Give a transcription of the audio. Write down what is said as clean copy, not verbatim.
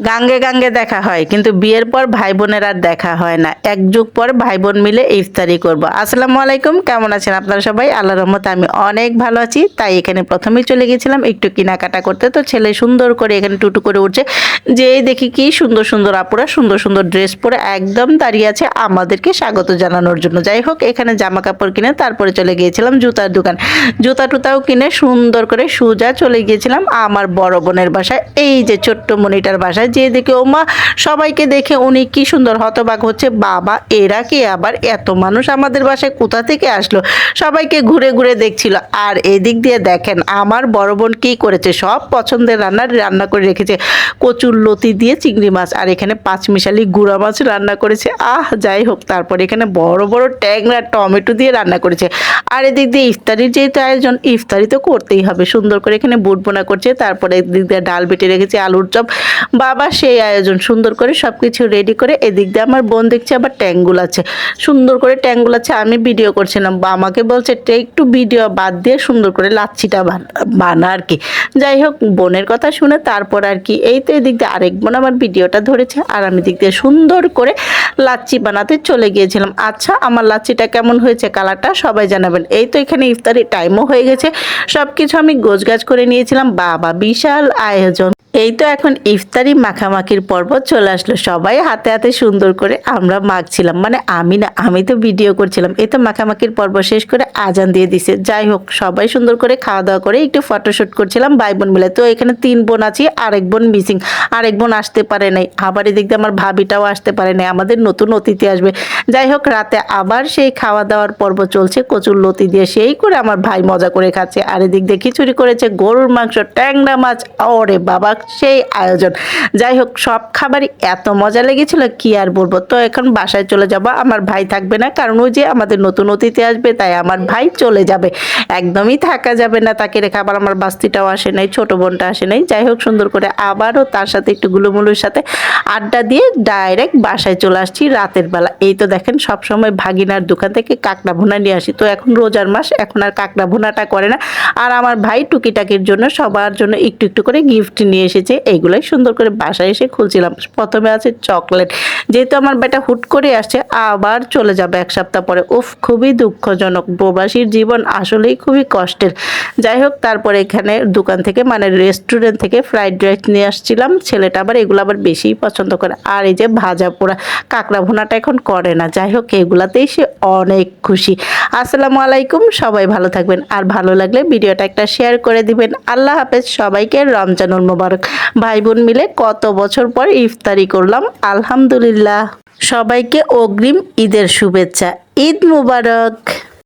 গাঙ্গে গাঙ্গে দেখা হয় কিন্তু বিয়ের পর ভাই বোনের আর দেখা হয় না। এক যুগ পর ভাই বোন মিলে ইফতারি করব। আসসালামু আলাইকুম, কেমন আছেন আপনারা সবাই? আল্লাহর রহমতে আমি অনেক ভালো আছি। তাই এখানে প্রথমেই চলে গেছিলাম একটু কেনাকাটা করতে। তো ছেলে সুন্দর করে এখানে টুটু করে উঠছে, যেই দেখি কি সুন্দর সুন্দর আপুরা সুন্দর সুন্দর ড্রেস পরে একদম দাঁড়িয়ে আছে আমাদেরকে স্বাগত জানানোর জন্য। যাই হোক, এখানে জামা কাপড় কিনে তারপরে চলে গিয়েছিলাম জুতার দোকান। জুতা টুতাও কিনে সুন্দর করে সোজা চলে গিয়েছিলাম আমার বড় বোনের বাসায়, এই যে ছোট্ট মনিটার বাসায়। যে দেখে ওমা, সবাইকে দেখে উনি কি সুন্দর হতবাক হচ্ছে, বাবা এরা কি আবার এত মানুষ আমাদের বাসায় কোথা থেকে আসলো। সবাইকে ঘুরে ঘুরে দেখছিল। আর এদিক দিয়ে দেখেন আমার বড় বোন কি করেছে, সব পছন্দের রান্না করে রেখেছে। কচুর লতি দিয়ে চিংড়ি মাছ, আর এখানে পাঁচমিশালি গুঁড়া মাছ রান্না করেছে। যাই হোক, তারপর এখানে বড় বড় ট্যাংরা টমেটো দিয়ে রান্না করেছে। আর এদিক দিয়ে ইফতারির যেহেতু আয়োজন, ইফতারি তো করতেই হবে। সুন্দর করে এখানে বুট বোনা করছে, তারপরে এদিক দিয়ে ডাল বেটে রেখেছে, আলুর চপ। বাবা সেই আয়োজন সুন্দর করে সব কিছু রেডি করে। এদিক দিয়ে আমার বোন দেখছে আবার ট্যাঙ্গুল আছে, সুন্দর করে ট্যাঙ্গুল আছে। আমি ভিডিও করছিলাম, আমাকে বলছে একটু ভিডিও বাদ দিয়ে সুন্দর করে লাচ্ছিটা বানা আর কি। যাই হোক, বোনের কথা শুনে তারপর আর কি এই তো এদিক দিয়ে আরেক বোন আমার ভিডিওটা ধরেছে, আর আমি দিক দিয়ে সুন্দর করে লাচ্ছি বানাতে চলে গিয়েছিলাম। আচ্ছা, আমার লাচ্ছিটা কেমন হয়েছে, কালারটা সবাই জানাবেন। এই তো এখানে ইফতারি টাইমও হয়ে গেছে, সব কিছু আমি গোছগাছ করে নিয়েছিলাম। বাবা বিশাল আয়োজন। এই তো এখন ইফতারি মাখামাখির পর্ব চলে আসলো। সবাই হাতে হাতে সুন্দর করে আমরা মাখছিলাম, মানে আমি না, আমি তো ভিডিও করছিলাম। এই তো মাখামাখির পর্ব শেষ করে আজান দিয়ে দিছে। যাই হোক, সবাই সুন্দর করে খাওয়া দাওয়া করে একটু ফটোশুট করছিলাম ভাই বোন মিলে। তো এখানে 3 বোন আছি, আরেক বোন মিসিং, আরেক বোন আসতে পারে নাই। আবার এদিক দিয়ে আমার ভাবিটাও আসতে পারে নাই, আমাদের নতুন অতিথি আসবে। যাই হোক, রাতে আবার সেই খাওয়া দাওয়ার পর্ব চলছে, কচুর লতি দিয়ে সেই করে আমার ভাই মজা করে খাচ্ছে। আর এদিক দিয়ে খিচুড়ি করেছে, গরুর মাংস, ট্যাংরা মাছ, ওরে বাবা সেই আয়োজন। যাই হোক, সব খাবারই এত মজা লেগেছিল কি আর বলবো। তো এখন বাসায় চলে যাব, আমার ভাই থাকবে না, কারণ ওই যে আমাদের নতুন অতিথি আসবে, তাই আমার ভাই চলে যাবে। একদমই থাকা যাবে না তাকে রেখে। আবার আমার বাস্তিটাও আসে নাই, ছোট বোনটা আসে নাই। যাই হোক, সুন্দর করে আবারও তার সাথে একটু গুলুমুলুর সাথে আড্ডা দিয়ে ডাইরেক্ট বাসায় চলে আসছি রাতের বেলা। এই তো দেখেন, সবসময় ভাগিনার দোকান থেকে কাঁকড়া ভুনা নিয়ে আসি। তো এখন রোজার মাস, এখন আর কাঁকড়া ভুনাটা করে না। আর আমার ভাই টুকিটাকির জন্য সবার জন্য একটু একটু করে গিফট নিয়ে এসেছে। এইগুলাই সুন্দর করে বাসায় এসে খুলছিলাম। প্রথমে আছে চকলেট, যেহেতু আমার বেটা হুট করে আসছে, আবার চলে যাবে 1 সপ্তাহ পরে। উফ, খুবই দুঃখজনক। প্রবাসীর জীবন আসলেই খুবই কষ্টের। যাই হোক, তারপরে এখানে দোকান থেকে, মানে রেস্টুরেন্ট থেকে ফ্রাইড রাইস নিয়ে আসছিলাম। ছেলেটা আবার এগুলো আবার বেশিই পছন্দ করে। আর এই যে ভাজা পোড়া, কাঁকড়া ভুনাটা এখন করে না। যাই হোক, এগুলাতেই সে অনেক খুশি। আসসালামু আলাইকুম, সবাই ভালো থাকবেন। আর ভালো লাগলে ভিডিওটা একটা শেয়ার করে দিবেন। আল্লাহ হাফেজ, সবাইকে রমজানুল মোবারক। ভাই বোন মিলে কত বছর পর ইফতারি করলাম, আলহামদুলিল্লাহ। সবাইকে অগ্রিম ঈদের শুভেচ্ছা। ঈদ মুবারক।